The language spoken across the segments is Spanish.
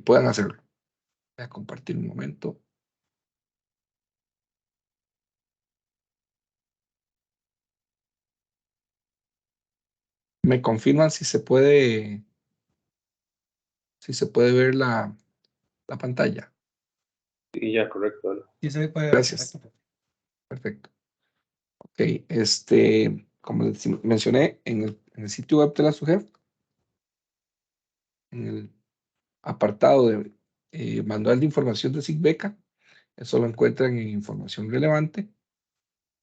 puedan hacerlo. Voy a compartir un momento. Me confirman si se puede ver la pantalla. Sí, ya, correcto. ¿No? Sí, se puede. Gracias. Perfecto. Ok, como les mencioné, en el sitio web de la SUGEF, en el apartado de manual de información de SIGBECA, eso lo encuentran en información relevante.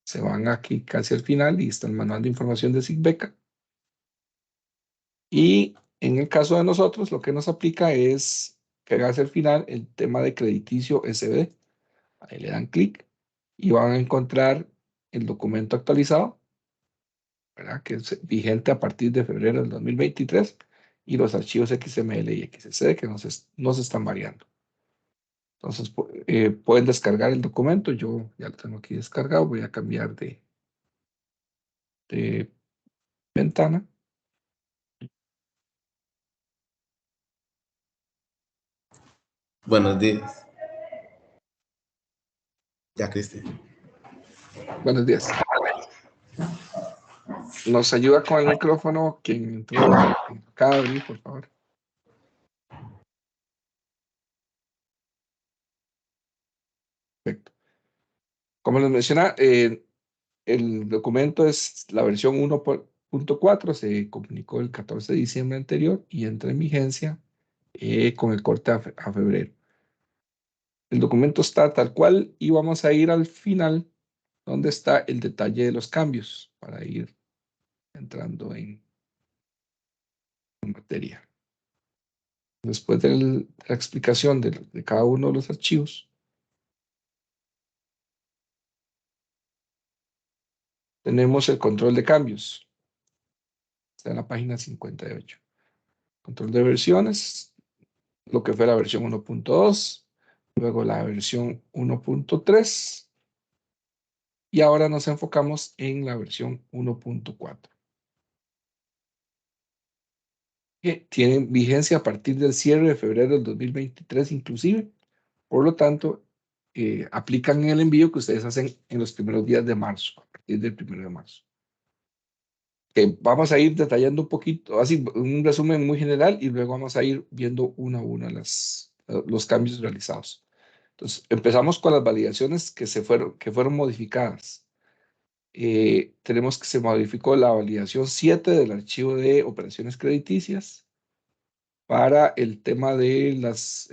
Se van aquí casi al final y está el manual de información de SIGBECA. Y en el caso de nosotros, lo que nos aplica es pegarse al final el tema de crediticio SB. Ahí le dan clic y van a encontrar el documento actualizado, ¿verdad? Que es vigente a partir de febrero del 2023 y los archivos XML y XSD que nos están variando. Entonces, pueden descargar el documento. Yo ya lo tengo aquí descargado. Voy a cambiar de ventana. Buenos días. Ya, Cristian. Buenos días. Nos ayuda con el micrófono quien entró acaba de abrir, por favor. Perfecto. Como les mencionaba, el documento es la versión 1.4, se comunicó el 14 de diciembre anterior y entra en vigencia con el corte a febrero. El documento está tal cual y vamos a ir al final donde está el detalle de los cambios para ir entrando en materia. Después de la explicación de cada uno de los archivos, tenemos el control de cambios. Está en la página 58. Control de versiones, lo que fue la versión 1.2, luego la versión 1.3 y ahora nos enfocamos en la versión 1.4. Que tienen vigencia a partir del cierre de febrero del 2023 inclusive. Por lo tanto, aplican en el envío que ustedes hacen en los primeros días de marzo, a partir del 1 de marzo. Vamos a ir detallando un poquito, así un resumen muy general y luego vamos a ir viendo uno a uno los cambios realizados. Entonces, empezamos con las validaciones que fueron modificadas. Tenemos que se modificó la validación 7 del archivo de operaciones crediticias para el tema de las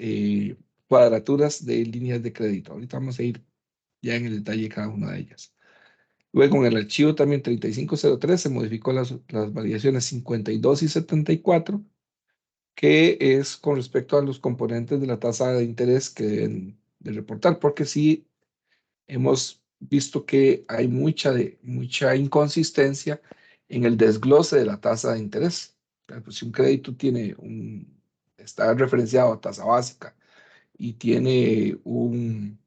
cuadraturas de líneas de crédito. Ahorita vamos a ir ya en el detalle de cada una de ellas. Luego en el archivo también 3503 se modificó las validaciones 52 y 74, que es con respecto a los componentes de la tasa de interés que deben de reportar, porque sí hemos visto que hay mucha inconsistencia en el desglose de la tasa de interés. Pues si un crédito está referenciado a tasa básica y tiene un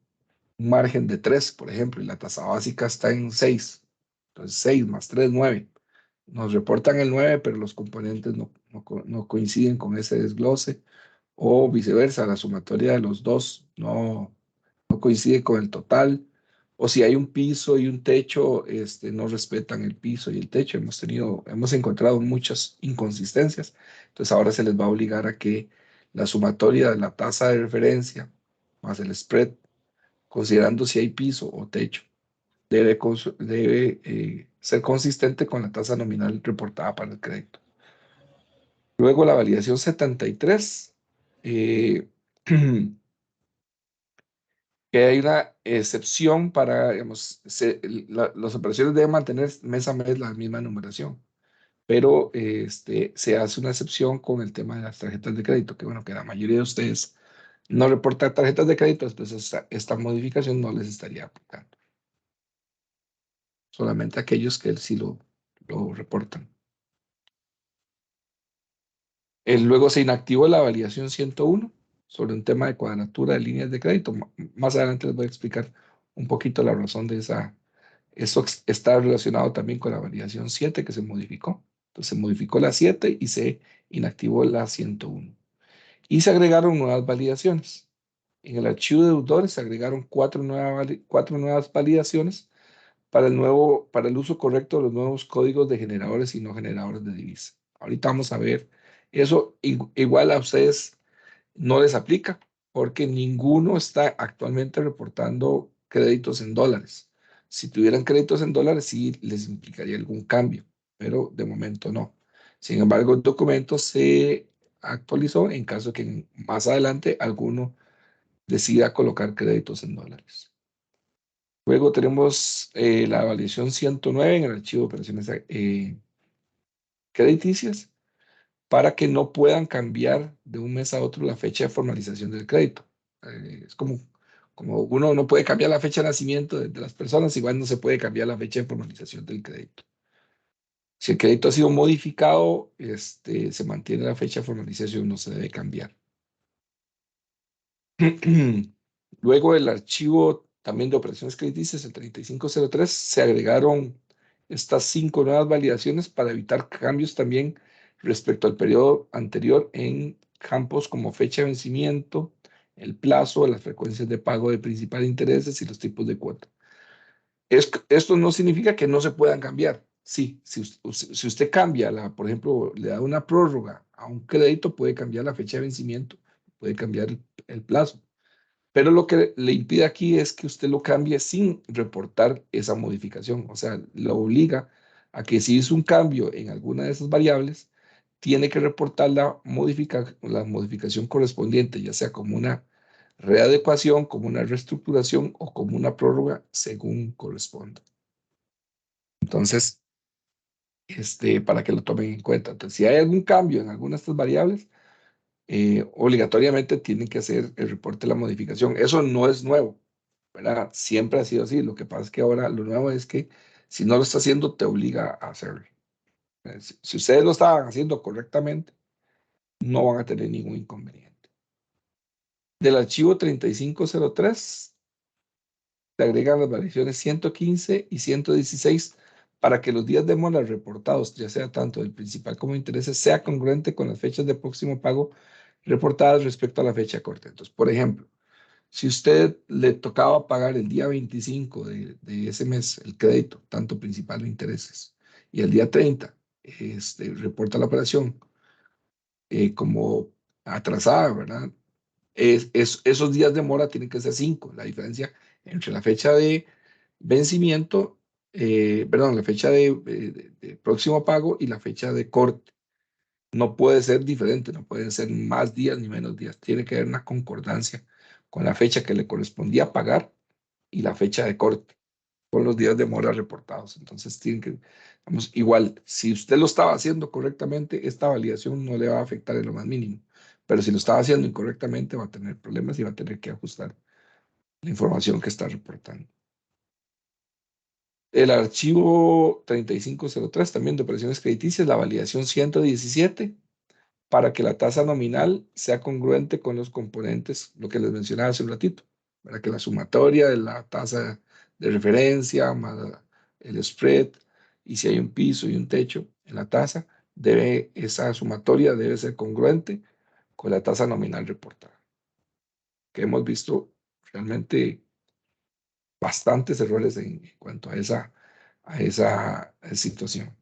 margen de 3, por ejemplo, y la tasa básica está en 6, entonces 6 más 3, 9. Nos reportan el 9, pero los componentes no coinciden con ese desglose, o viceversa, la sumatoria de los dos no coincide con el total, o si hay un piso y un techo, no respetan el piso y el techo. Hemos encontrado muchas inconsistencias, entonces ahora se les va a obligar a que la sumatoria de la tasa de referencia más el spread, considerando si hay piso o techo, debe ser consistente con la tasa nominal reportada para el crédito. Luego la validación 73, que hay una excepción para, digamos, las operaciones deben mantener mes a mes la misma numeración, pero se hace una excepción con el tema de las tarjetas de crédito, que bueno, que la mayoría de ustedes no reportan tarjetas de crédito, entonces esta modificación no les estaría aplicando. Solamente aquellos que sí lo reportan. Luego se inactivó la validación 101 sobre un tema de cuadratura de líneas de crédito. Más adelante les voy a explicar un poquito la razón de esa. Eso está relacionado también con la validación 7 que se modificó. Entonces se modificó la 7 y se inactivó la 101. Y se agregaron nuevas validaciones. En el archivo de deudores se agregaron cuatro nuevas validaciones para el uso correcto de los nuevos códigos de generadores y no generadores de divisa. Ahorita vamos a ver. Eso igual a ustedes no les aplica porque ninguno está actualmente reportando créditos en dólares. Si tuvieran créditos en dólares, sí les implicaría algún cambio, pero de momento no. Sin embargo, el documento se actualizó en caso de que más adelante alguno decida colocar créditos en dólares. Luego tenemos la validación 109 en el archivo de operaciones crediticias para que no puedan cambiar de un mes a otro la fecha de formalización del crédito. Es como uno no puede cambiar la fecha de nacimiento de las personas, igual no se puede cambiar la fecha de formalización del crédito. Si el crédito ha sido modificado, se mantiene la fecha de formalización, no se debe cambiar. Luego el archivo también de operaciones crediticias, el 3503, se agregaron estas 5 nuevas validaciones para evitar cambios también respecto al periodo anterior en campos como fecha de vencimiento, el plazo, las frecuencias de pago de principal intereses y los tipos de cuota. Esto no significa que no se puedan cambiar. Sí, si usted cambia, por ejemplo, le da una prórroga a un crédito, puede cambiar la fecha de vencimiento, puede cambiar el plazo. Pero lo que le impide aquí es que usted lo cambie sin reportar esa modificación. O sea, lo obliga a que si hizo un cambio en alguna de esas variables, tiene que reportar la modificación correspondiente, ya sea como una readecuación, como una reestructuración o como una prórroga, según corresponda. Entonces, para que lo tomen en cuenta. Entonces, si hay algún cambio en alguna de estas variables, obligatoriamente tienen que hacer el reporte de la modificación. Eso no es nuevo, ¿verdad? Siempre ha sido así. Lo que pasa es que ahora lo nuevo es que si no lo está haciendo, te obliga a hacerlo. Si ustedes lo estaban haciendo correctamente, no van a tener ningún inconveniente. Del archivo 3503, se agregan las variaciones 115 y 116 para que los días de mora reportados, ya sea tanto del principal como de intereses, sea congruente con las fechas de próximo pago reportadas respecto a la fecha corte. Entonces, por ejemplo, si usted le tocaba pagar el día 25 de ese mes el crédito, tanto principal o intereses, y el día 30 reporta la operación como atrasada, ¿verdad? Esos días de mora tienen que ser 5. La diferencia entre la fecha de vencimiento, perdón, la fecha de próximo pago y la fecha de corte. No puede ser diferente, no pueden ser más días ni menos días. Tiene que haber una concordancia con la fecha que le correspondía pagar y la fecha de corte, con los días de mora reportados. Entonces, tienen que, vamos, igual, si usted lo estaba haciendo correctamente, esta validación no le va a afectar en lo más mínimo. Pero si lo estaba haciendo incorrectamente, va a tener problemas y va a tener que ajustar la información que está reportando. El archivo 3503 también de operaciones crediticias, la validación 117, para que la tasa nominal sea congruente con los componentes, lo que les mencionaba hace un ratito, para que la sumatoria de la tasa de referencia más el spread, y si hay un piso y un techo en la tasa, esa sumatoria debe ser congruente con la tasa nominal reportada. Que hemos visto realmente bastantes errores en cuanto a esa situación.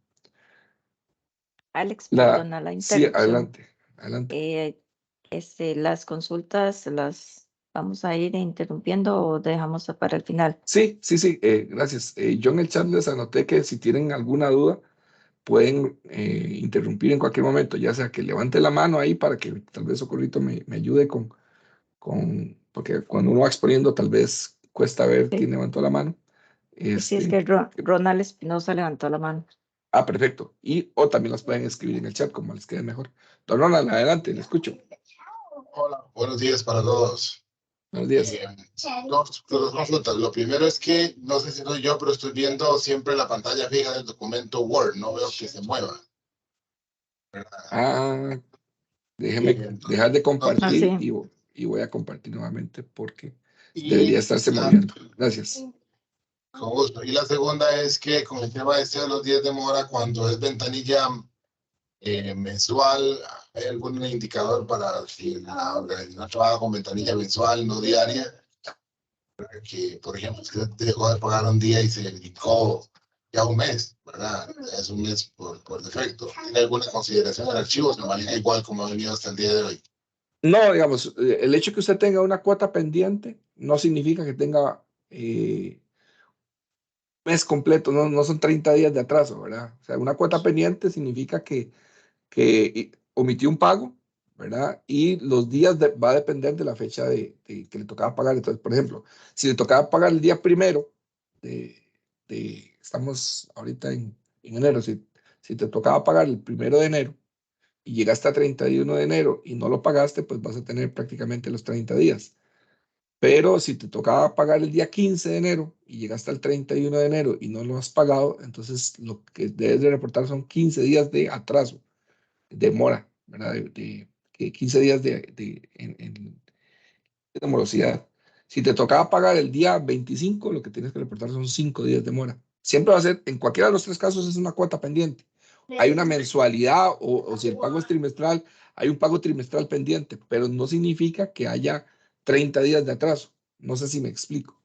Alex, perdona la Sí, interrupción. adelante. Las consultas las vamos a ir interrumpiendo o dejamos para el final. Sí, gracias. Yo en el chat les anoté que si tienen alguna duda, pueden interrumpir en cualquier momento, ya sea que levante la mano ahí para que tal vez Socorrito me ayude porque cuando uno va exponiendo tal vez cuesta ver Sí. quién levantó la mano. Sí, es que Ronald Espinosa levantó la mano. Perfecto. O también las pueden escribir en el chat como les quede mejor. Don Ronald, adelante, le escucho. Hola, buenos días para todos. Buenos días. Dos consultas. Lo primero es que, no sé si soy yo, pero estoy viendo siempre la pantalla fija del documento Word. No veo que se mueva. Déjeme dejar de compartir sí. y voy a compartir nuevamente porque debería estarse moviendo. Gracias. Con gusto. Y la segunda es que con el tema de los días de mora, cuando es ventanilla mensual. ¿Hay algún indicador para si la organización trabaja con ventanilla mensual, no diaria? Que, por ejemplo, si usted dejó de pagar un día y se brincó ya un mes, ¿verdad? Es un mes por defecto. ¿Tiene alguna consideración del archivo? ¿Se maneja igual como ha venido hasta el día de hoy? No, digamos, el hecho que usted tenga una cuota pendiente no significa que tenga mes completo, no son 30 días de atraso, ¿verdad? O sea, una cuota pendiente significa que omitió un pago, ¿verdad? Y los días va a depender de la fecha que le tocaba pagar. Entonces, por ejemplo, si le tocaba pagar el día primero, estamos ahorita en enero, si te tocaba pagar el 1 de enero y llegaste a 31 de enero y no lo pagaste, pues vas a tener prácticamente los 30 días. Pero si te tocaba pagar el día 15 de enero y llegaste al 31 de enero y no lo has pagado, entonces lo que debes de reportar son 15 días de atraso, de mora, ¿verdad? Que 15 días de morosidad. Si te tocaba pagar el día 25, lo que tienes que reportar son 5 días de mora. Siempre va a ser, en cualquiera de los tres casos, es una cuota pendiente. Hay una mensualidad o si el pago es trimestral, hay un pago trimestral pendiente, pero no significa que haya 30 días de atraso. No sé si me explico.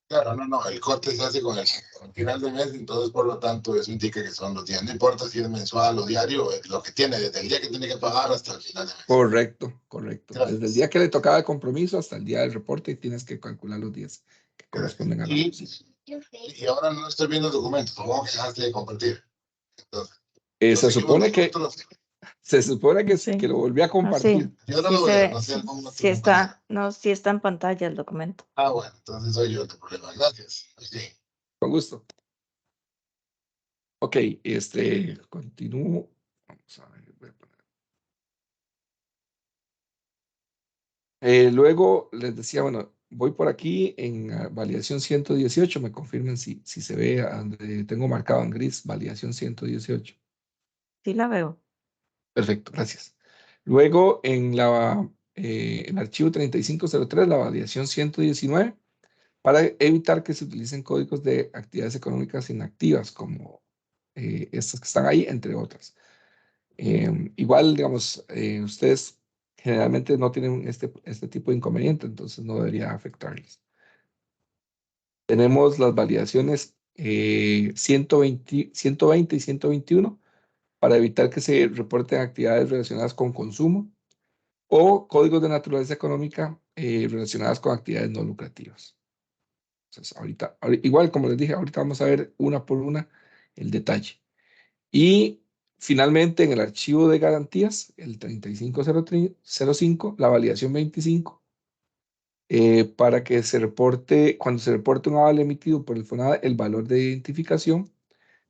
Claro, no, el corte se hace con el final del mes, entonces por lo tanto eso indica que son los días, no importa si es mensual o diario, es lo que tiene desde el día que tiene que pagar hasta el final del mes. Correcto. Gracias. Desde el día que le tocaba el compromiso hasta el día del reporte tienes que calcular los días que corresponden a la y ahora no estoy viendo el documento, supongo que dejaste de compartir. Entonces, se supone que Sí. que lo volví a Ah, compartir. sí, Yo no sí lo se veo, ve, no sé sí, cómo sí está, no, sí está en pantalla el documento. Ah, bueno, entonces soy yo el problema. Gracias. Sí. Con gusto. Ok, continúo. Vamos a ver, voy a poner. Luego les decía, bueno, voy por aquí en validación 118, me confirmen si se ve a donde tengo marcado en gris, validación 118. Sí la veo. Perfecto, gracias. Luego en el archivo 3503, la validación 119, para evitar que se utilicen códigos de actividades económicas inactivas, como estas que están ahí, entre otras. Igual, digamos, ustedes generalmente no tienen este tipo de inconveniente, entonces no debería afectarles. Tenemos las validaciones 120 y 121 para evitar que se reporten actividades relacionadas con consumo o códigos de naturaleza económica relacionadas con actividades no lucrativas. Entonces, igual como les dije, ahorita vamos a ver una por una el detalle. Y finalmente, en el archivo de garantías, el 3505, la validación 25, para que se reporte, cuando se reporte un aval emitido por el FONADE, el valor de identificación,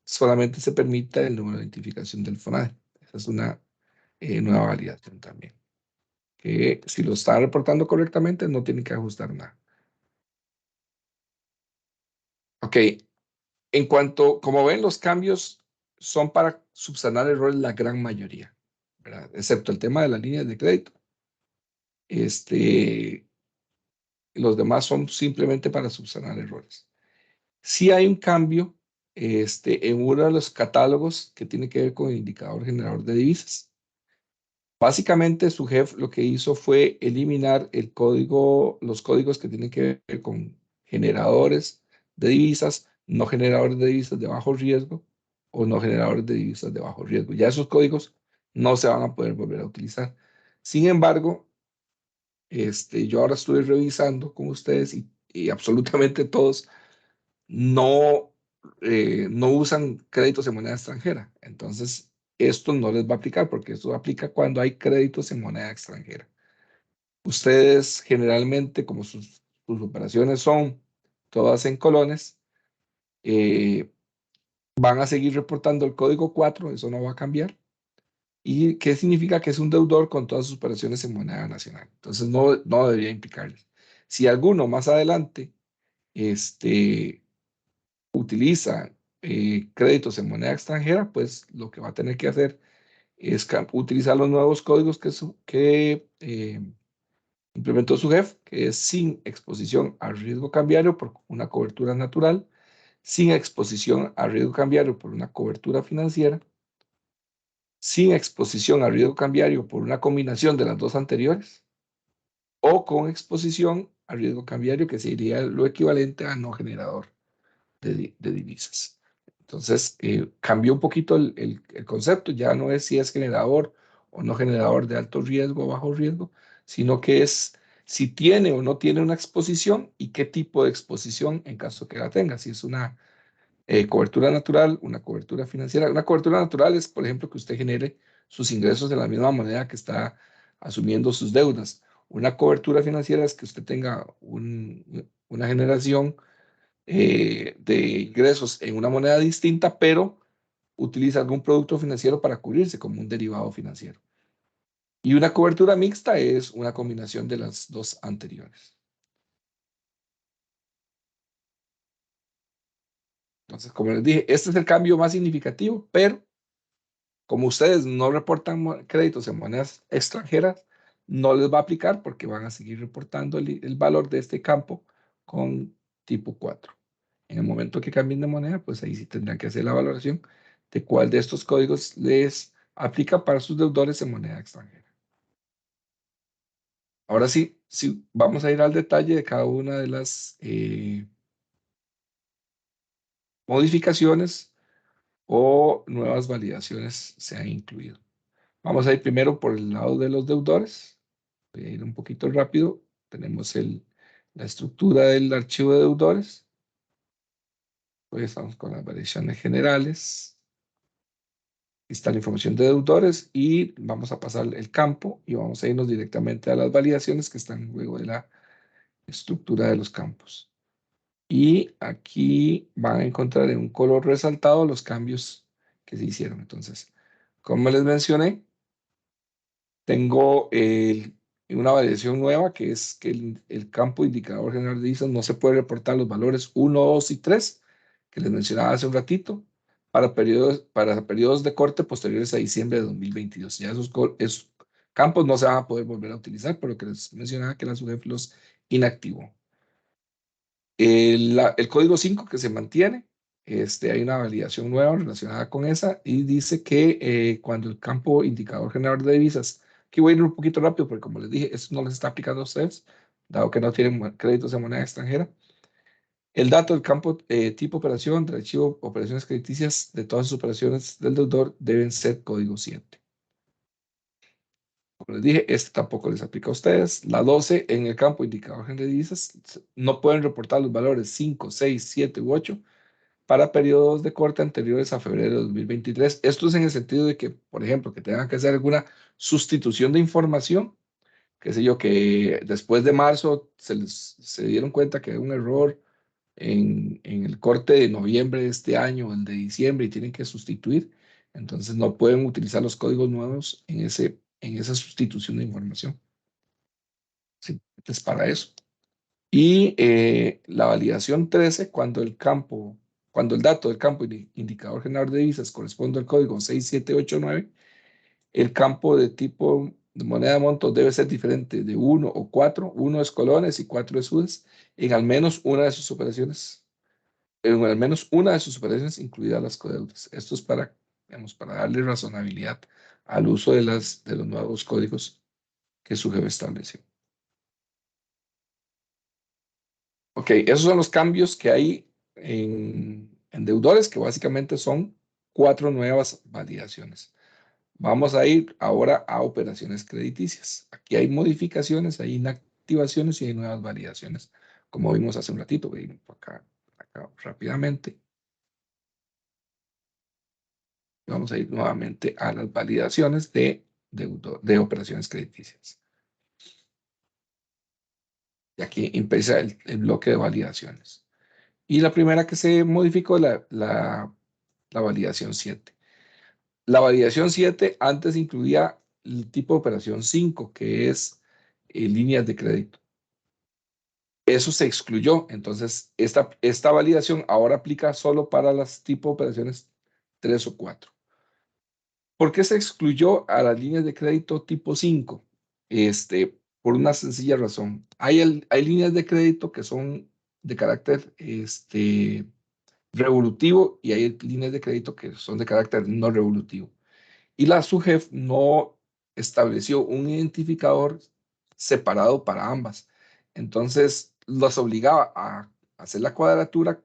solamente se permita el número de identificación del FONADE. Esa es una nueva validación también. Que si lo está reportando correctamente, no tiene que ajustar nada. Ok, en cuanto, como ven, los cambios son para subsanar errores la gran mayoría, ¿verdad? Excepto el tema de las líneas de crédito. Los demás son simplemente para subsanar errores. Sí hay un cambio en uno de los catálogos que tiene que ver con el indicador generador de divisas. Básicamente, su jefe lo que hizo fue eliminar los códigos que tienen que ver con generadores de divisas, no generadores de divisas de bajo riesgo o no generadores de divisas de bajo riesgo. Ya esos códigos no se van a poder volver a utilizar. Sin embargo, yo ahora estuve revisando con ustedes y absolutamente todos no usan créditos en moneda extranjera. Entonces, esto no les va a aplicar porque esto aplica cuando hay créditos en moneda extranjera. Ustedes generalmente, como sus operaciones son todas en colones, van a seguir reportando el código 4, eso no va a cambiar. ¿Y qué significa? Que es un deudor con todas sus operaciones en moneda nacional. Entonces, no debería implicarles. Si alguno más adelante utiliza créditos en moneda extranjera, pues lo que va a tener que hacer es utilizar los nuevos códigos que implementó su jefe, que es sin exposición al riesgo cambiario por una cobertura natural, sin exposición al riesgo cambiario por una cobertura financiera sin exposición a riesgo cambiario por una combinación de las dos anteriores, o con exposición a riesgo cambiario, que sería lo equivalente a no generador de divisas. Entonces, cambió un poquito el concepto, ya no es si es generador o no generador de alto riesgo o bajo riesgo, sino que es si tiene o no tiene una exposición y qué tipo de exposición en caso que la tenga, si es una cobertura natural, una cobertura financiera. Una cobertura natural es, por ejemplo, que usted genere sus ingresos de la misma moneda que está asumiendo sus deudas. Una cobertura financiera es que usted tenga una generación de ingresos en una moneda distinta, pero utiliza algún producto financiero para cubrirse como un derivado financiero. Y una cobertura mixta es una combinación de las dos anteriores. Entonces, como les dije, este es el cambio más significativo, pero como ustedes no reportan créditos en monedas extranjeras, no les va a aplicar porque van a seguir reportando el valor de este campo con tipo 4. En el momento que cambien de moneda, pues ahí sí tendrán que hacer la valoración de cuál de estos códigos les aplica para sus deudores en moneda extranjera. Ahora sí, vamos a ir al detalle de cada una de las modificaciones o nuevas validaciones se han incluido. Vamos a ir primero por el lado de los deudores. Voy a ir un poquito rápido. Tenemos la estructura del archivo de deudores. Hoy estamos con las variaciones generales. Aquí está la información de deudores y vamos a pasar el campo y vamos a irnos directamente a las validaciones que están luego de la estructura de los campos. Y aquí van a encontrar en un color resaltado los cambios que se hicieron. Entonces, como les mencioné, tengo una variación nueva que es que el campo indicador general de divisas no se puede reportar los valores 1, 2 y 3 que les mencionaba hace un ratito para periodos de corte posteriores a diciembre de 2022. Ya esos campos no se van a poder volver a utilizar, por lo que les mencionaba que la SUGEF los inactivó. El código 5 que se mantiene, hay una validación nueva relacionada con esa y dice que cuando el campo indicador generador de divisas, aquí voy a ir un poquito rápido porque como les dije, esto no les está aplicando a ustedes, dado que no tienen créditos de moneda extranjera. El dato del campo tipo operación del archivo operaciones crediticias de todas sus operaciones del deudor deben ser código 7. Como les dije, este tampoco les aplica a ustedes. La 12, en el campo indicador general de divisas, no pueden reportar los valores 5, 6, 7 u 8 para periodos de corte anteriores a febrero de 2023. Esto es en el sentido de que, por ejemplo, que tengan que hacer alguna sustitución de información, qué sé yo, que después de marzo se dieron cuenta que hay un error en el corte de noviembre de este año o el de diciembre y tienen que sustituir. Entonces no pueden utilizar los códigos nuevos en esa sustitución de información. Simplemente es para eso. Y la validación 13, cuando el dato del campo indicador generador de divisas corresponde al código 6789, el campo de tipo de moneda de monto debe ser diferente de 1 o 4. 1 es colones y 4 es UDES en al menos una de sus operaciones. En al menos una de sus operaciones, incluidas las codeudas. Esto es para darle razonabilidad al uso de los nuevos códigos que su jefe estableció. Ok, esos son los cambios que hay en deudores, que básicamente son 4 nuevas validaciones. Vamos a ir ahora a operaciones crediticias. Aquí hay modificaciones, hay inactivaciones y hay nuevas validaciones, como vimos hace un ratito. Voy a ir acá rápidamente. Vamos a ir nuevamente a las validaciones de operaciones crediticias. Y aquí empieza el bloque de validaciones. Y la primera que se modificó es la validación 7. La validación 7 antes incluía el tipo de operación 5, que es líneas de crédito. Eso se excluyó. Entonces, esta validación ahora aplica solo para las tipos de operaciones 3 o 4. ¿Por qué se excluyó a las líneas de crédito tipo 5? Por una sencilla razón. Hay líneas de crédito que son de carácter revolutivo y hay líneas de crédito que son de carácter no revolutivo. Y la SUGEF no estableció un identificador separado para ambas. Entonces, los obligaba a hacer la cuadratura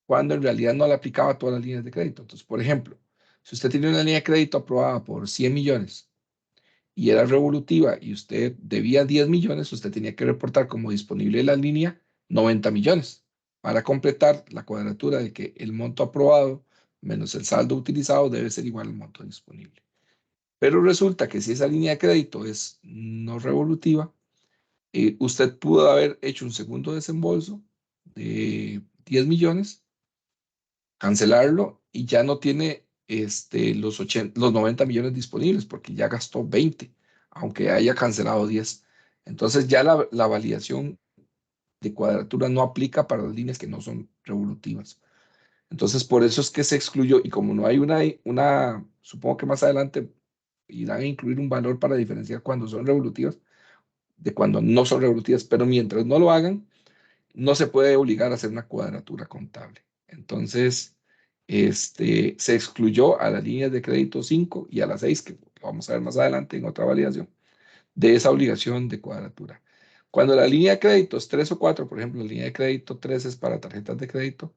cuando en realidad no le aplicaba a todas las líneas de crédito. Entonces, por ejemplo, si usted tiene una línea de crédito aprobada por 100 millones y era revolutiva y usted debía 10 millones, usted tenía que reportar como disponible la línea 90 millones para completar la cuadratura de que el monto aprobado menos el saldo utilizado debe ser igual al monto disponible. Pero resulta que si esa línea de crédito es no revolutiva, usted pudo haber hecho un segundo desembolso de 10 millones, cancelarlo y ya no tiene los 90 millones disponibles porque ya gastó 20, aunque haya cancelado 10. Entonces ya la validación de cuadratura no aplica para las líneas que no son revolutivas. Entonces por eso es que se excluyó y como no hay supongo que más adelante irán a incluir un valor para diferenciar cuando son revolutivas de cuando no son revolutivas, pero mientras no lo hagan, no se puede obligar a hacer una cuadratura contable. Entonces, se excluyó a las líneas de crédito 5 y a las 6, que vamos a ver más adelante en otra validación, de esa obligación de cuadratura. Cuando la línea de crédito es 3 o 4, por ejemplo, la línea de crédito 3 es para tarjetas de crédito,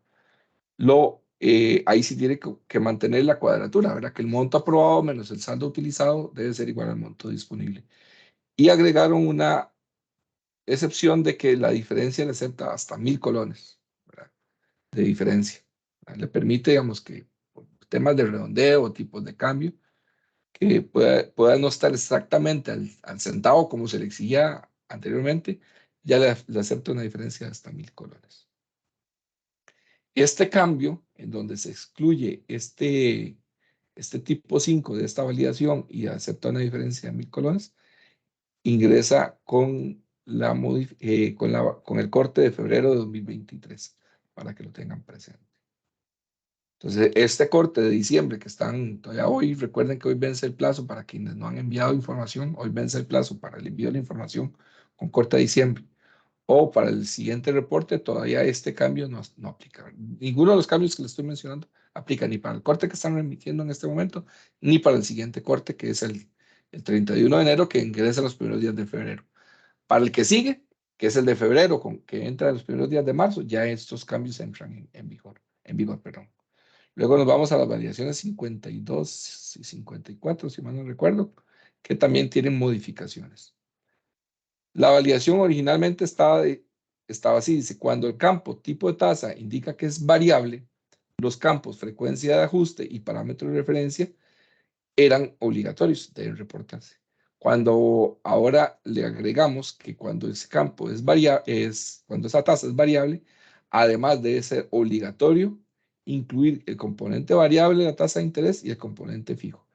ahí sí tiene que mantener la cuadratura, ¿verdad? Que el monto aprobado menos el saldo utilizado debe ser igual al monto disponible. Y agregaron una excepción de que la diferencia le acepta hasta 1000 colones, ¿verdad? De diferencia. Le permite, digamos, que por temas de redondeo o tipos de cambio, que pueda no estar exactamente al centavo como se le exigía anteriormente, ya le acepta una diferencia de hasta 1000 colones. Este cambio, en donde se excluye este tipo 5 de esta validación y acepta una diferencia de 1000 colones, ingresa con el corte de febrero de 2023, para que lo tengan presente. Entonces, este corte de diciembre que están todavía hoy, recuerden que hoy vence el plazo para quienes no han enviado información, hoy vence el plazo para el envío de la información con corte de diciembre, o para el siguiente reporte, todavía este cambio no aplica. Ninguno de los cambios que les estoy mencionando aplica ni para el corte que están remitiendo en este momento, ni para el siguiente corte, que es el 31 de enero, que ingresa los primeros días de febrero. Para el que sigue, que es el de febrero, que entra en los primeros días de marzo, ya estos cambios entran en vigor. Luego nos vamos a las validaciones 52 y 54, si mal no recuerdo, que también tienen modificaciones. La validación originalmente estaba así, dice, cuando el campo tipo de tasa indica que es variable, los campos frecuencia de ajuste y parámetro de referencia eran obligatorios, deben reportarse. Cuando ahora le agregamos que cuando ese campo es variable, cuando esa tasa es variable, además de ser obligatorio, incluir el componente variable, la tasa de interés y el componente fijo.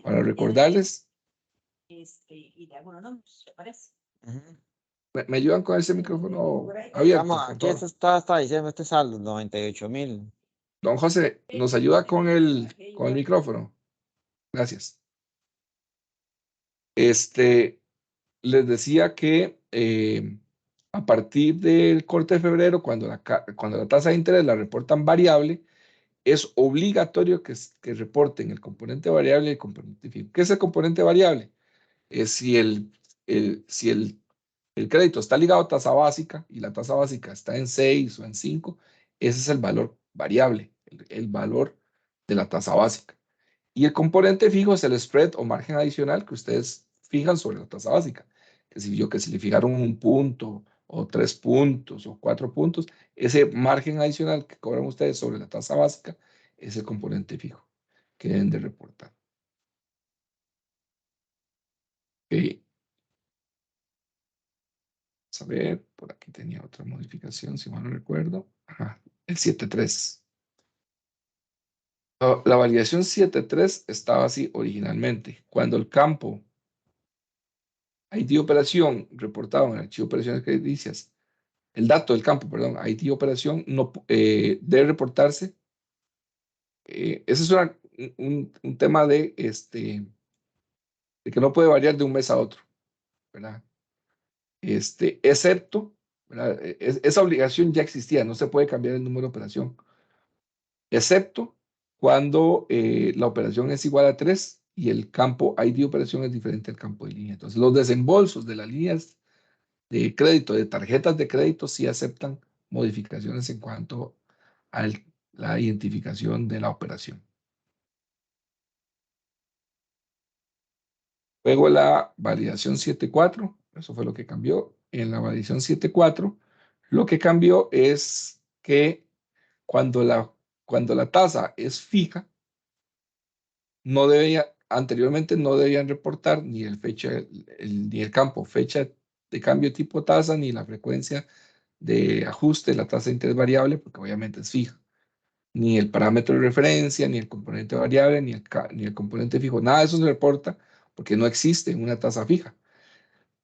Para recordarles. Y de algunos nombres, ¿te parece? ¿Me ayudan con ese micrófono abierto? Vamos, aquí está diciendo este saldo, 98,000. Don José, ¿nos ayuda con el micrófono? Gracias. Les decía que a partir del corte de febrero, cuando la tasa de interés la reportan variable, es obligatorio que reporten el componente variable y el componente fijo. ¿Qué es el componente variable? Es si el crédito está ligado a tasa básica y la tasa básica está en 6 o en 5, ese es el valor variable, el valor de la tasa básica. Y el componente fijo es el spread o margen adicional que ustedes fijan sobre la tasa básica. Que si le fijaron 1 punto o 3 puntos o 4 puntos, ese margen adicional que cobran ustedes sobre la tasa básica es el componente fijo que deben de reportar. Ok. Vamos a ver, por aquí tenía otra modificación, si mal no recuerdo. Ajá, el 7.3. La validación 7.3 estaba así originalmente. Cuando el campo ID operación reportado en el archivo de operaciones crediticias, el dato del campo, perdón, ID operación no, debe reportarse. Ese es un tema de que no puede variar de un mes a otro, ¿verdad? Excepto, ¿verdad? Esa obligación ya existía, no se puede cambiar el número de operación, excepto cuando la operación es igual a 3 y el campo ID de operación es diferente al campo de línea. Entonces, los desembolsos de las líneas de crédito, de tarjetas de crédito, sí aceptan modificaciones en cuanto a la identificación de la operación. Luego la validación 7.4, eso fue lo que cambió. En la validación 7.4, lo que cambió es que cuando la tasa es fija, anteriormente no debían reportar ni ni el campo fecha de cambio tipo tasa, ni la frecuencia de ajuste de la tasa de interés variable, porque obviamente es fija, ni el parámetro de referencia, ni el componente variable, ni el componente fijo. Nada de eso se reporta porque no existe una tasa fija.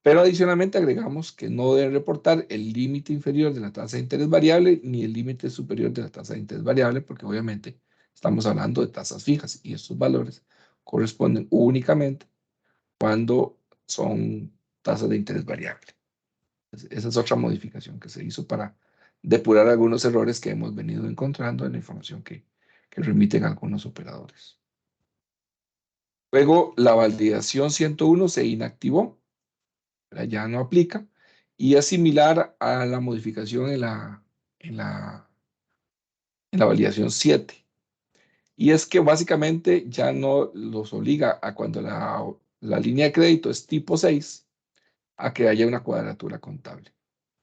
Pero adicionalmente agregamos que no deben reportar el límite inferior de la tasa de interés variable ni el límite superior de la tasa de interés variable, porque obviamente estamos hablando de tasas fijas y estos valores corresponden únicamente cuando son tasas de interés variable. Esa es otra modificación que se hizo para depurar algunos errores que hemos venido encontrando en la información que remiten algunos operadores. Luego, la validación 101 se inactivó, ya no aplica, y es similar a la modificación en la validación 7. Y es que básicamente ya no los obliga a cuando la línea de crédito es tipo 6 a que haya una cuadratura contable.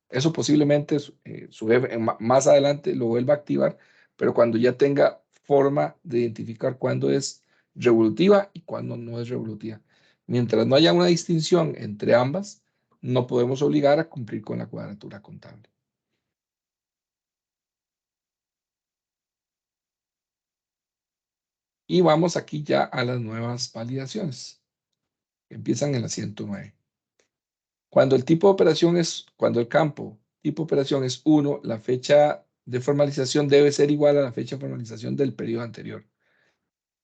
Eso posiblemente su jefe más adelante lo vuelva a activar, pero cuando ya tenga forma de identificar cuándo es revolutiva y cuándo no es revolutiva. Mientras no haya una distinción entre ambas, no podemos obligar a cumplir con la cuadratura contable. Y vamos aquí ya a las nuevas validaciones, que empiezan en la 109. Cuando el campo tipo de operación es 1, la fecha de formalización debe ser igual a la fecha de formalización del periodo anterior.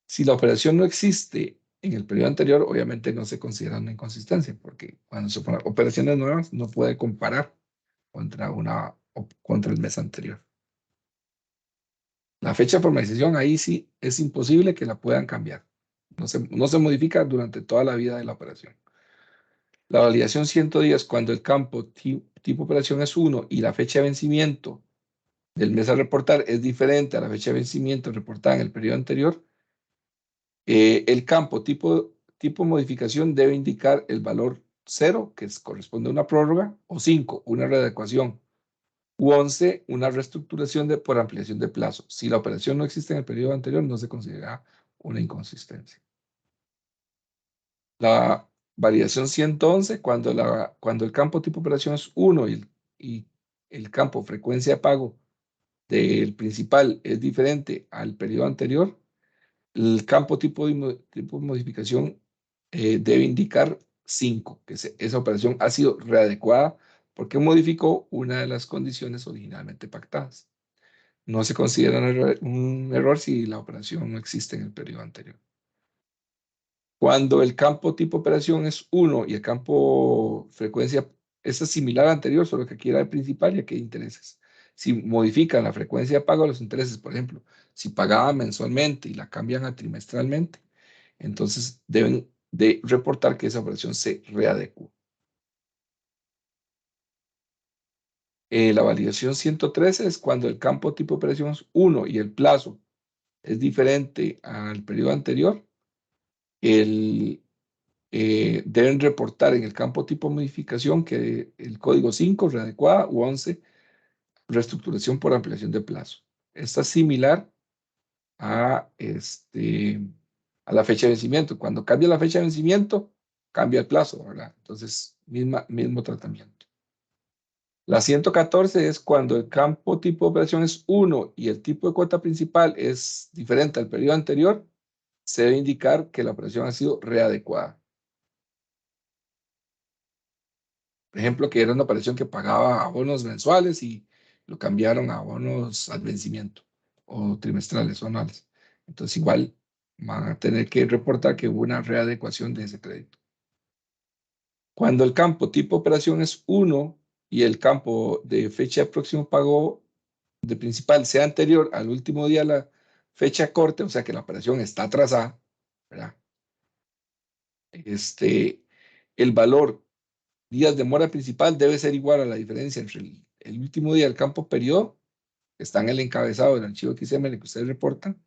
Si la operación no existe en el periodo anterior, obviamente no se considera una inconsistencia, porque cuando se ponen operaciones nuevas no puede comparar contra el mes anterior. La fecha de formalización ahí sí es imposible que la puedan cambiar. No se modifica durante toda la vida de la operación. La validación 110, cuando el campo tipo operación es 1 y la fecha de vencimiento del mes a reportar es diferente a la fecha de vencimiento reportada en el periodo anterior, el campo tipo modificación debe indicar el valor 0, que corresponde a una prórroga, o 5, una readecuación, u 11, una reestructuración por ampliación de plazo. Si la operación no existe en el periodo anterior, no se considera una inconsistencia. La validación 111, cuando el campo tipo operación es 1 y el campo frecuencia de pago del principal es diferente al periodo anterior, el campo tipo de modificación debe indicar 5, que esa operación ha sido readecuada porque modificó una de las condiciones originalmente pactadas. No se considera un error si la operación no existe en el periodo anterior. Cuando el campo tipo operación es 1 y el campo frecuencia es similar al anterior, solo que aquí era el principal y aquí hay intereses. Si modifican la frecuencia de pago de los intereses, por ejemplo, si pagaban mensualmente y la cambian a trimestralmente, entonces deben de reportar que esa operación se readecuó. La validación 113 es cuando el campo tipo operación es 1 y el plazo es diferente al periodo anterior. Deben reportar en el campo tipo modificación que el código 5 readecuada u 11 reestructuración por ampliación de plazo. Esta es similar a la fecha de vencimiento. Cuando cambia la fecha de vencimiento, cambia el plazo, ¿verdad? Entonces, mismo tratamiento. La 114 es cuando el campo tipo de operación es 1 y el tipo de cuota principal es diferente al periodo anterior, se debe indicar que la operación ha sido readecuada. Por ejemplo, que era una operación que pagaba abonos mensuales y lo cambiaron a abonos al vencimiento o trimestrales o anuales. Entonces, igual van a tener que reportar que hubo una readecuación de ese crédito. Cuando el campo tipo operación es 1 y el campo de fecha de próximo pago de principal sea anterior al último día fecha de corte, o sea que la operación está atrasada, ¿verdad? El valor días de mora principal debe ser igual a la diferencia entre el último día del campo periodo, que está en el encabezado del archivo XML que ustedes reportan,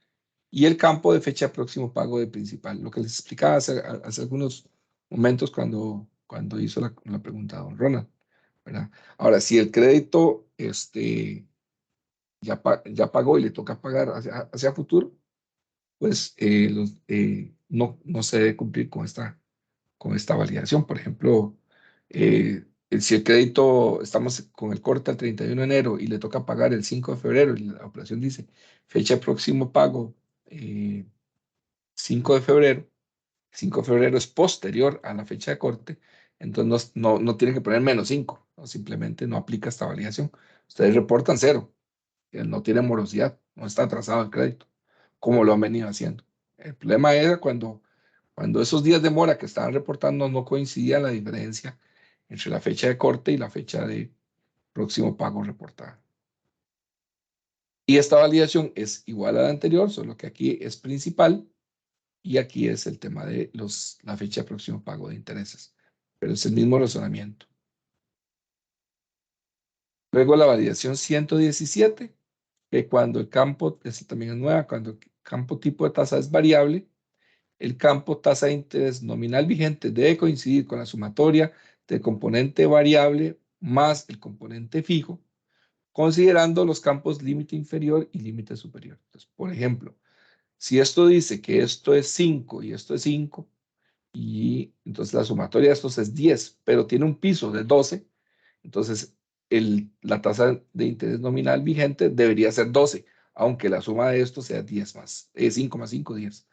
y el campo de fecha de próximo pago de principal, lo que les explicaba hace algunos momentos cuando hizo la pregunta a don Ronald, ¿verdad? Ahora, si el crédito ya pagó y le toca pagar hacia futuro, pues no se debe cumplir con esta validación. Por ejemplo, si el crédito, estamos con el corte al 31 de enero y le toca pagar el 5 de febrero y la operación dice fecha de próximo pago 5 de febrero, 5 de febrero es posterior a la fecha de corte, entonces no tiene que poner -5, ¿no? Simplemente no aplica esta validación. Ustedes reportan 0, que no tiene morosidad, no está atrasado el crédito, como lo han venido haciendo. El problema era cuando esos días de mora que estaban reportando no coincidían la diferencia entre la fecha de corte y la fecha de próximo pago reportada. Y esta validación es igual a la anterior, solo que aquí es principal y aquí es el tema de la fecha de próximo pago de intereses. Pero es el mismo razonamiento. Luego la validación 117, que cuando el campo, esta también es nueva, cuando el campo tipo de tasa es variable, el campo tasa de interés nominal vigente debe coincidir con la sumatoria del componente variable más el componente fijo, considerando los campos límite inferior y límite superior. Entonces, por ejemplo, si esto dice que esto es 5 y esto es 5, y entonces la sumatoria de estos es 10, pero tiene un piso de 12, entonces la tasa de interés nominal vigente debería ser 12, aunque la suma de estos sea 10 más, 5 más 5, 10.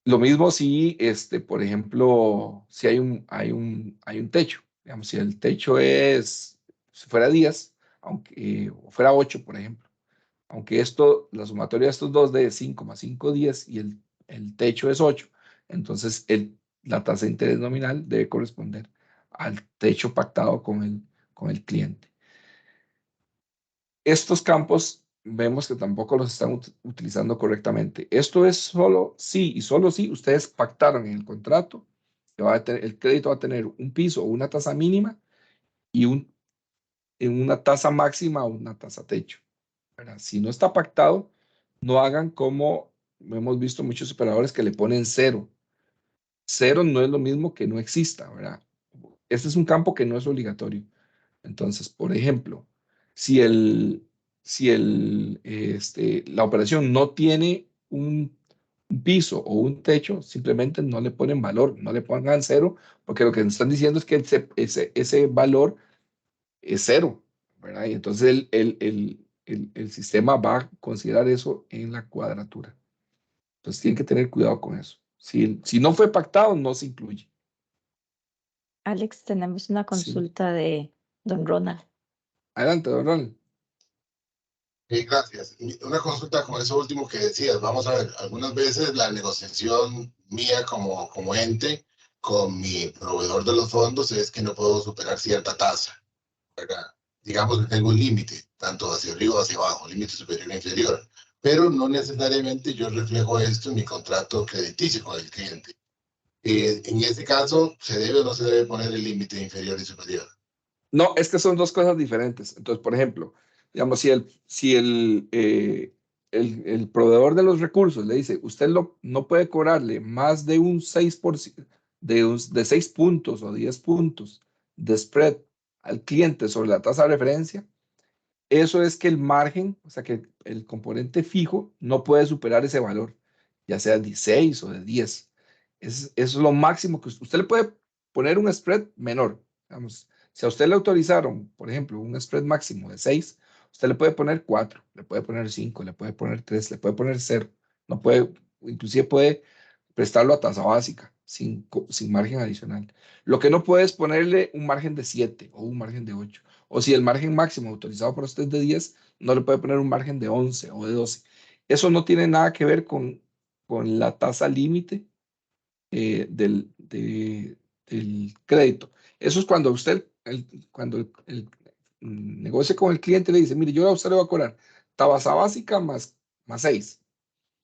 Lo mismo si, por ejemplo, si hay un techo, digamos, si el techo si fuera 10, aunque o fuera 8, por ejemplo, aunque la sumatoria de estos dos de 5 más 5, 10 y el techo es 8, entonces la tasa de interés nominal debe corresponder al techo pactado con el cliente. Estos campos vemos que tampoco los están utilizando correctamente. Esto es solo si y solo si ustedes pactaron en el contrato que el crédito va a tener un piso o una tasa mínima y una tasa máxima o una tasa techo, ¿verdad? Si no está pactado, no hagan como hemos visto muchos operadores que le ponen 0. 0 no es lo mismo que no exista, ¿verdad? Este es un campo que no es obligatorio. Entonces, por ejemplo, si la operación no tiene un piso o un techo, simplemente no le ponen valor, no le pongan 0, porque lo que nos están diciendo es que ese valor es 0, ¿verdad? Y entonces el sistema va a considerar eso en la cuadratura. Entonces tienen que tener cuidado con eso. Si no fue pactado, no se incluye. Alex, tenemos una Sí. consulta de don Ronald. Adelante, don Ronald. Gracias. Una consulta con eso último que decías. Vamos a ver, algunas veces la negociación mía como ente con mi proveedor de los fondos es que no puedo superar cierta tasa, ¿verdad? Digamos que tengo un límite, tanto hacia arriba o hacia abajo, límite superior e inferior, pero no necesariamente yo reflejo esto en mi contrato crediticio con el cliente. En ese caso, ¿se debe o no se debe poner el límite inferior y superior? No, es que son dos cosas diferentes. Entonces, por ejemplo, digamos, si el proveedor de los recursos le dice, usted no puede cobrarle más de un 6%, de 6 puntos o 10 puntos de spread al cliente sobre la tasa de referencia, eso es que el margen, o sea, que el componente fijo no puede superar ese valor, ya sea de 6 o de 10. Eso es lo máximo que usted le puede poner un spread menor. Digamos, si a usted le autorizaron, por ejemplo, un spread máximo de 6, usted le puede poner 4, le puede poner 5, le puede poner 3, le puede poner 0. No puede, inclusive puede prestarlo a tasa básica, sin margen adicional. Lo que no puede es ponerle un margen de 7 o un margen de 8. O si el margen máximo autorizado por usted es de 10, no le puede poner un margen de 11 o de 12. Eso no tiene nada que ver con la tasa límite del crédito. Eso es cuando usted, cuando el negocia con el cliente le dice, mire, yo a usted le voy a cobrar tasa básica más más 6,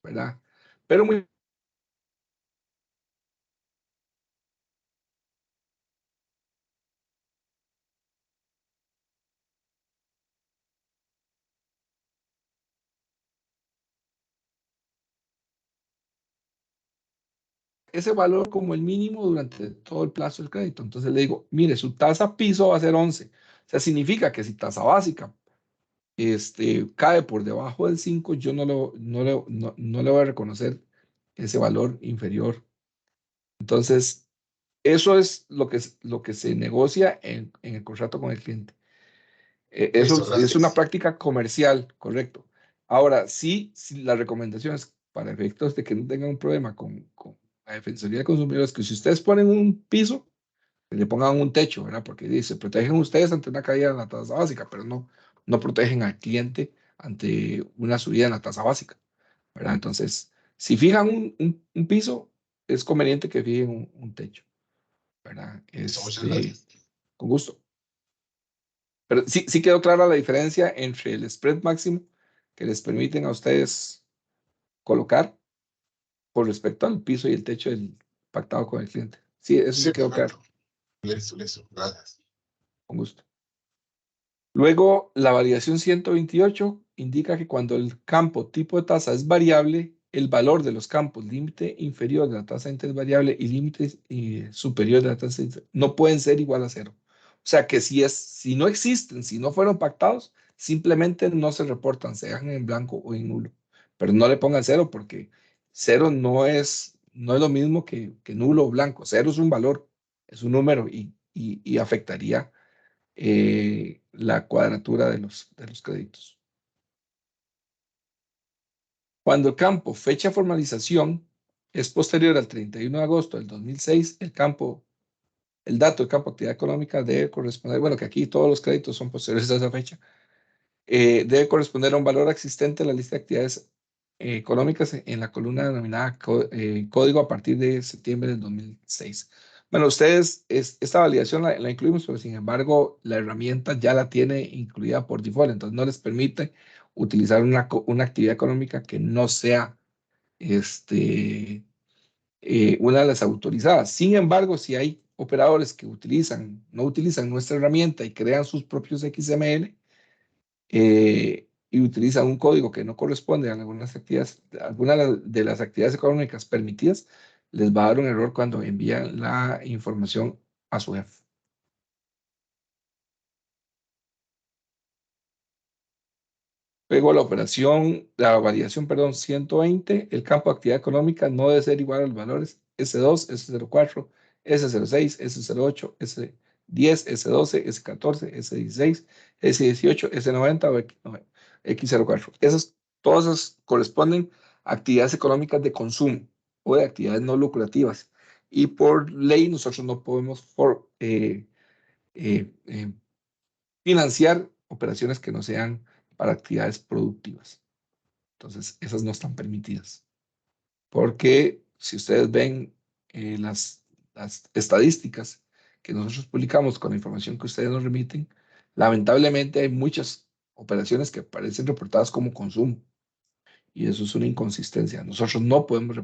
¿verdad? Pero muy ese valor como el mínimo durante todo el plazo del crédito. Entonces le digo, mire, su tasa piso va a ser 11. O sea, significa que si tasa básica cae por debajo del 5, yo no le voy a reconocer ese valor inferior. Entonces, eso es lo que se negocia en el contrato con el cliente. Eso Listo, es una gracias. práctica comercial, correcto. Ahora, sí, la recomendación es para efectos de que no tengan un problema con la Defensoría de Consumidores, que si ustedes ponen un piso, que le pongan un techo, ¿verdad? Porque dice, protegen ustedes ante una caída en la tasa básica, pero no protegen al cliente ante una subida en la tasa básica, ¿verdad? Entonces, si fijan un piso, es conveniente que fijen un techo, ¿verdad? Listo, muchas gracias. Con gusto. Pero sí quedó clara la diferencia entre el spread máximo que les permiten a ustedes colocar con respecto al piso y el techo del pactado con el cliente. Sí, eso sí Sí, quedó claro. perfecto. Listo, gracias. Con gusto. Luego, la variación 128 indica que cuando el campo tipo de tasa es variable, el valor de los campos límite inferior de la tasa de interés variable y límite superior de la tasa de interés no pueden ser igual a 0. O sea que si no existen, si no fueron pactados, simplemente no se reportan, se dejan en blanco o en nulo. Pero no le pongan 0 porque 0 no es lo mismo que nulo o blanco. 0 es un valor, es un número y afectaría la cuadratura de los créditos. Cuando el campo fecha de formalización es posterior al 31 de agosto del 2006, el dato del campo de actividad económica debe corresponder, bueno, que aquí todos los créditos son posteriores a esa fecha, debe corresponder a un valor existente en la lista de actividades económicas en la columna denominada código a partir de septiembre del 2006. Bueno, ustedes, esta validación la incluimos, pero sin embargo, la herramienta ya la tiene incluida por default, entonces no les permite utilizar una actividad económica que no sea una de las autorizadas. Sin embargo, si hay operadores que no utilizan nuestra herramienta y crean sus propios XML, y utilizan un código que no corresponde a alguna de las actividades económicas permitidas, les va a dar un error cuando envían la información a su jefe. Luego la variación, perdón, 120, el campo de actividad económica no debe ser igual a los valores S2, S04, S06, S08, S10, S12, S14, S16, S18, S90 o X04. Todas esas corresponden a actividades económicas de consumo o de actividades no lucrativas. Y por ley nosotros no podemos financiar operaciones que no sean para actividades productivas. Entonces, esas no están permitidas. Porque si ustedes ven las estadísticas que nosotros publicamos con la información que ustedes nos remiten, lamentablemente hay muchas operaciones que aparecen reportadas como consumo. Y eso es una inconsistencia. Nosotros no podemos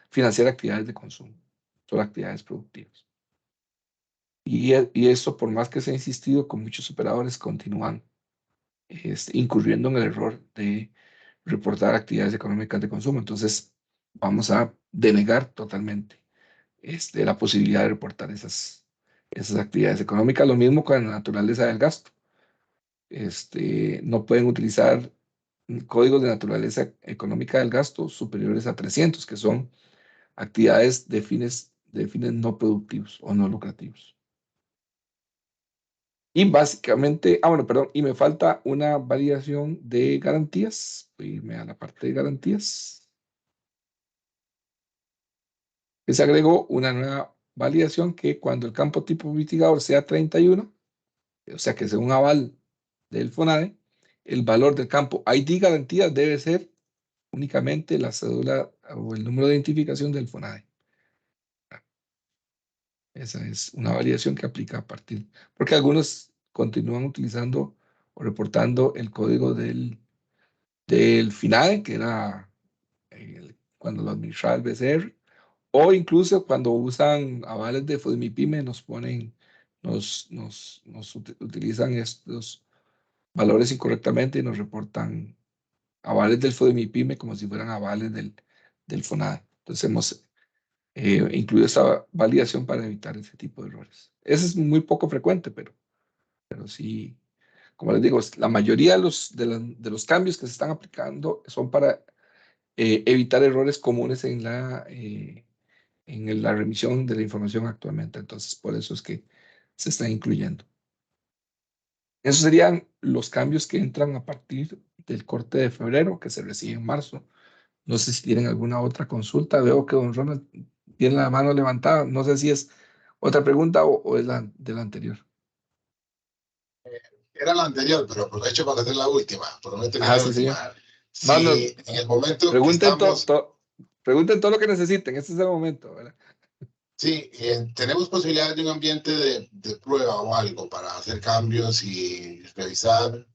financiar actividades de consumo, solo actividades productivas. Y esto, por más que se ha insistido con muchos operadores, continúan incurriendo en el error de reportar actividades económicas de consumo. Entonces, vamos a denegar totalmente la posibilidad de reportar esas actividades económicas. Lo mismo con la naturaleza del gasto. No pueden utilizar códigos de naturaleza económica del gasto superiores a 300, que son actividades de fines no productivos o no lucrativos. Y básicamente, bueno, perdón, y me falta una validación de garantías. Voy a irme a la parte de garantías. Que se agregó una nueva validación que cuando el campo tipo mitigador sea 31, o sea que sea un aval del FONADE, el valor del campo ID garantía debe ser únicamente la cédula o el número de identificación del FONADE. Esa es una validación que aplica a partir, porque algunos continúan utilizando o reportando el código del del FINAE, que era cuando lo administraba el BCR, o incluso cuando usan avales de FODMIPYME, nos utilizan estos valores incorrectamente y nos reportan avales del FODMIPYME como si fueran avales del FONADE. Entonces hemos incluido esta validación para evitar ese tipo de errores. Ese es muy poco frecuente, pero sí, como les digo, la mayoría de los cambios que se están aplicando son para evitar errores comunes en la remisión de la información actualmente. Entonces, por eso es que se están incluyendo. Esos serían los cambios que entran a partir del corte de febrero, que se recibe en marzo. No sé si tienen alguna otra consulta. Veo que don Ronald tiene la mano levantada. No sé si es otra pregunta o es la de la anterior. Era la anterior, pero aprovecho para hacer la última. Prometo que Ah, la sí, última. señor. Si No, no, en el momento que pregunten, estamos, pregunten todo lo que necesiten. Este es el momento, ¿verdad? sí, tenemos posibilidad de un ambiente de prueba o algo para hacer cambios y revisar,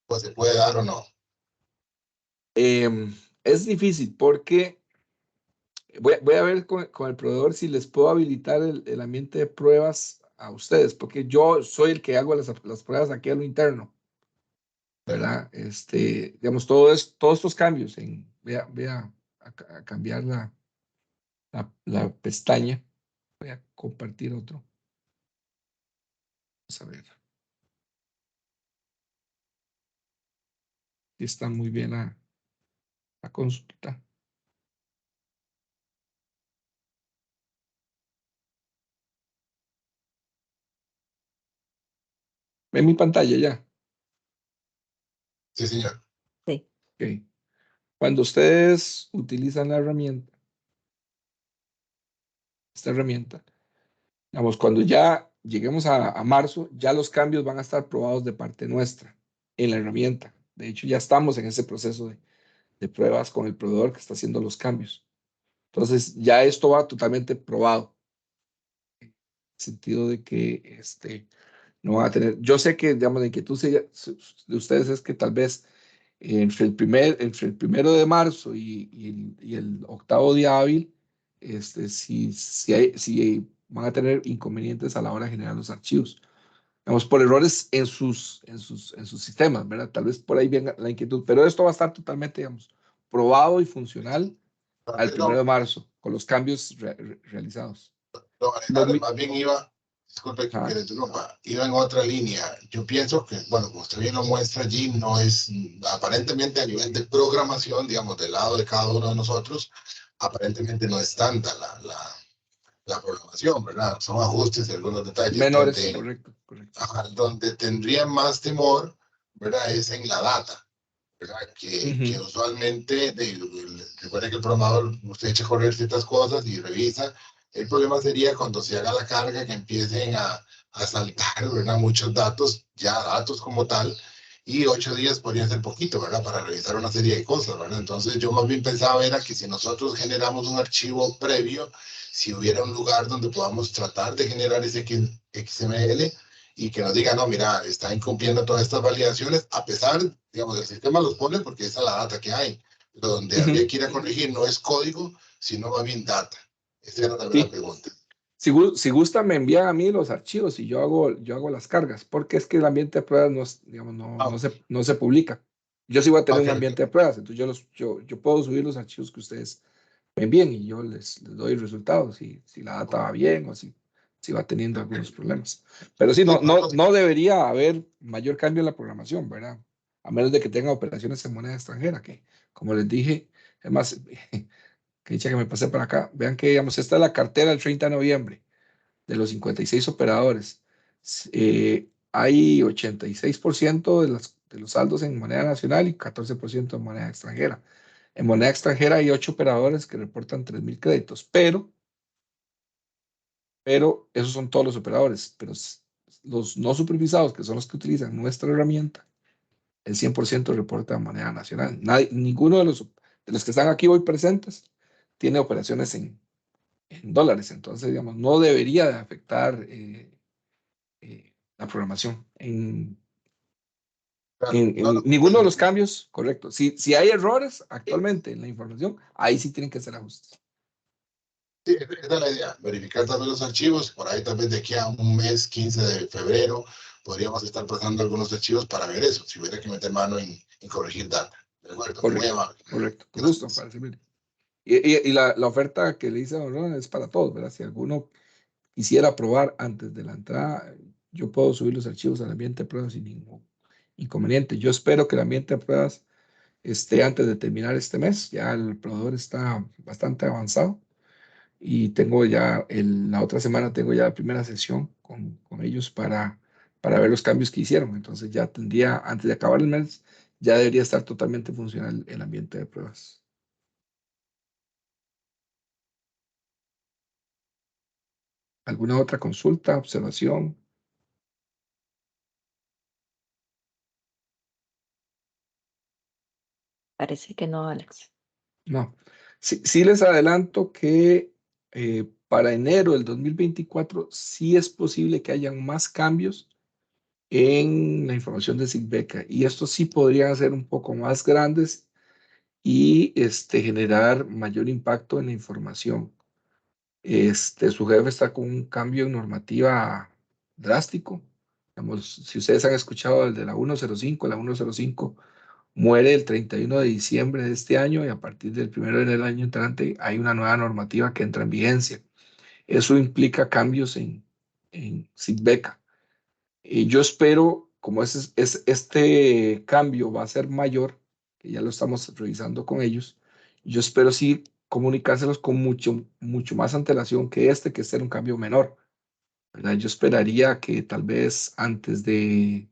pues se puede dar o no. Es difícil porque voy a ver con el proveedor si les puedo habilitar el ambiente de pruebas a ustedes, porque yo soy el que hago las pruebas aquí a lo interno, ¿verdad? Digamos, todos estos cambios, voy a cambiar la pestaña, voy a compartir otro. Vamos a ver. Aquí está muy bien la consulta. ¿Ven mi pantalla ya? Sí, señor. Sí. Ok. Cuando ustedes utilizan esta herramienta, digamos, cuando ya lleguemos a marzo, ya los cambios van a estar probados de parte nuestra en la herramienta. De hecho, ya estamos en ese proceso de pruebas con el proveedor que está haciendo los cambios. Entonces, ya esto va totalmente probado. En el sentido de que no van a tener. Yo sé que, digamos, la inquietud de ustedes es que tal vez entre el 1 de marzo y el octavo día hábil, si van a tener inconvenientes a la hora de generar los archivos. Vamos, por errores en sus sistemas, ¿verdad? Tal vez por ahí venga la inquietud, pero esto va a estar totalmente, digamos, probado y funcional al 1 de marzo, con los cambios realizados. Más bien iba, disculpe que le interrumpa, iba en otra línea. Yo pienso que, bueno, como usted bien lo muestra allí, no es aparentemente a nivel de programación, digamos, del lado de cada uno de nosotros, aparentemente no es tanta la programación, ¿verdad? Son ajustes y algunos detalles Menores, correcto. donde tendría más temor, ¿verdad? Es en la data, ¿verdad? Que usualmente, recuerda que el programador, usted echa a correr ciertas cosas y revisa. El problema sería cuando se haga la carga, que empiecen a saltar, ¿verdad? Muchos datos, ya datos como tal, y 8 días podrían ser poquito, ¿verdad? Para revisar una serie de cosas, ¿verdad? Entonces yo más bien pensaba era que si nosotros generamos un archivo previo, si hubiera un lugar donde podamos tratar de generar ese XML y que nos diga, no, mira, está incumpliendo todas estas validaciones, a pesar, digamos, el sistema los pone porque esa es la data que hay, pero donde habría que ir a corregir no es código, sino más bien data. Esa era también la pregunta. Si gusta, me envían a mí los archivos y yo hago las cargas, porque es que el ambiente de pruebas no se publica. Yo sí voy a tener un ambiente de pruebas, entonces yo puedo subir los archivos que ustedes me envíen y yo les doy resultados, si la data va bien o si va teniendo algunos problemas. Pero sí, no debería haber mayor cambio en la programación, ¿verdad? A menos de que tenga operaciones en moneda extranjera, que como les dije, es más, que dicha que me pasé para acá. Vean que, digamos, esta es la cartera del 30 de noviembre de los 56 operadores. Hay 86% de los saldos en moneda nacional y 14% en moneda extranjera. En moneda extranjera hay 8 operadores que reportan 3,000 créditos, pero esos son todos los operadores. Pero los no supervisados, que son los que utilizan nuestra herramienta, el 100% reporta en moneda nacional. Ninguno de los que están aquí hoy presentes tiene operaciones en dólares. Entonces, digamos, no debería de afectar la programación. Ninguno de los cambios, correcto. Si hay errores actualmente en la información, ahí sí tienen que ser ajustes. Sí, esa es la idea, verificar también los archivos, por ahí también de aquí a un mes, 15 de febrero, podríamos estar pasando algunos archivos para ver eso, si hubiera que meter mano en corregir data. ¿De acuerdo? Muy amable. Correcto, con gusto, para servirle. Y la oferta que le hice a Don Ron es para todos, ¿verdad? Si alguno quisiera probar antes de la entrada, yo puedo subir los archivos al ambiente de pruebas sin ningún inconveniente. Yo espero que el ambiente de pruebas esté antes de terminar este mes. Ya el proveedor está bastante avanzado y tengo ya, la otra semana tengo ya la primera sesión con ellos para ver los cambios que hicieron. Entonces ya tendría, antes de acabar el mes, ya debería estar totalmente funcional el ambiente de pruebas. ¿Alguna otra consulta, observación? Parece que no, Alex. No. Sí les adelanto que para enero del 2024 sí es posible que hayan más cambios en la información de SIGBECA y estos sí podrían ser un poco más grandes y generar mayor impacto en la información. Su jefe está con un cambio en normativa drástico. Digamos, si ustedes han escuchado el de la 105, la 105 muere el 31 de diciembre de este año y a partir del 1 de enero del año entrante hay una nueva normativa que entra en vigencia. Eso implica cambios en SIGBECA. Y yo espero, como este cambio va a ser mayor, que ya lo estamos revisando con ellos, yo espero sí comunicárselos con mucho más antelación que que ser un cambio menor, ¿verdad? Yo esperaría que tal vez antes de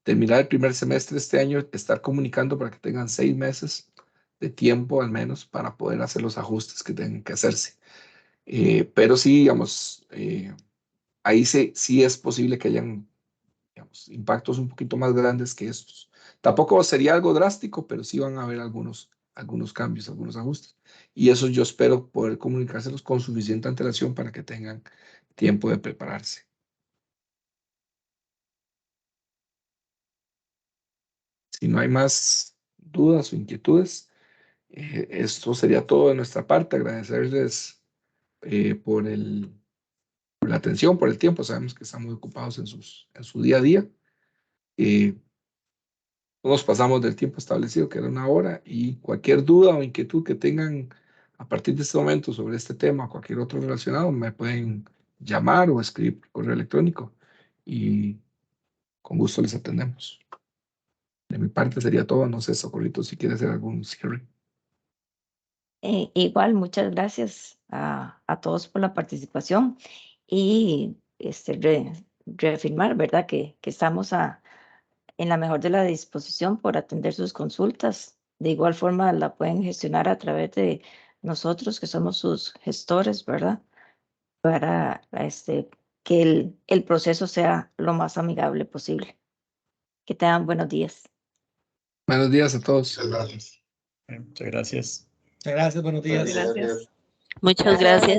terminar el primer semestre de este año, estar comunicando para que tengan 6 meses de tiempo al menos para poder hacer los ajustes que tengan que hacerse. Pero sí, digamos, ahí sí es posible que hayan, digamos, impactos un poquito más grandes que estos. Tampoco sería algo drástico, pero sí van a haber algunos cambios, algunos ajustes. Y eso yo espero poder comunicárselos con suficiente antelación para que tengan tiempo de prepararse. Si no hay más dudas o inquietudes, esto sería todo de nuestra parte. Agradecerles por la atención, por el tiempo. Sabemos que están muy ocupados en su día a día. No nos pasamos del tiempo establecido, que era 1 hora, y cualquier duda o inquietud que tengan a partir de este momento sobre este tema o cualquier otro relacionado, me pueden llamar o escribir por correo electrónico y con gusto les atendemos. De mi parte sería todo. No sé, Socorrito, si quiere hacer algún cierre. Igual, muchas gracias a todos por la participación y reafirmar, ¿verdad? Que estamos en la mejor de la disposición por atender sus consultas. De igual forma, la pueden gestionar a través de nosotros, que somos sus gestores, ¿verdad? Para que el proceso sea lo más amigable posible. Que tengan buenos días. Buenos días a todos. Muchas gracias. Muchas gracias. Muchas gracias, buenos días. Gracias. Muchas gracias.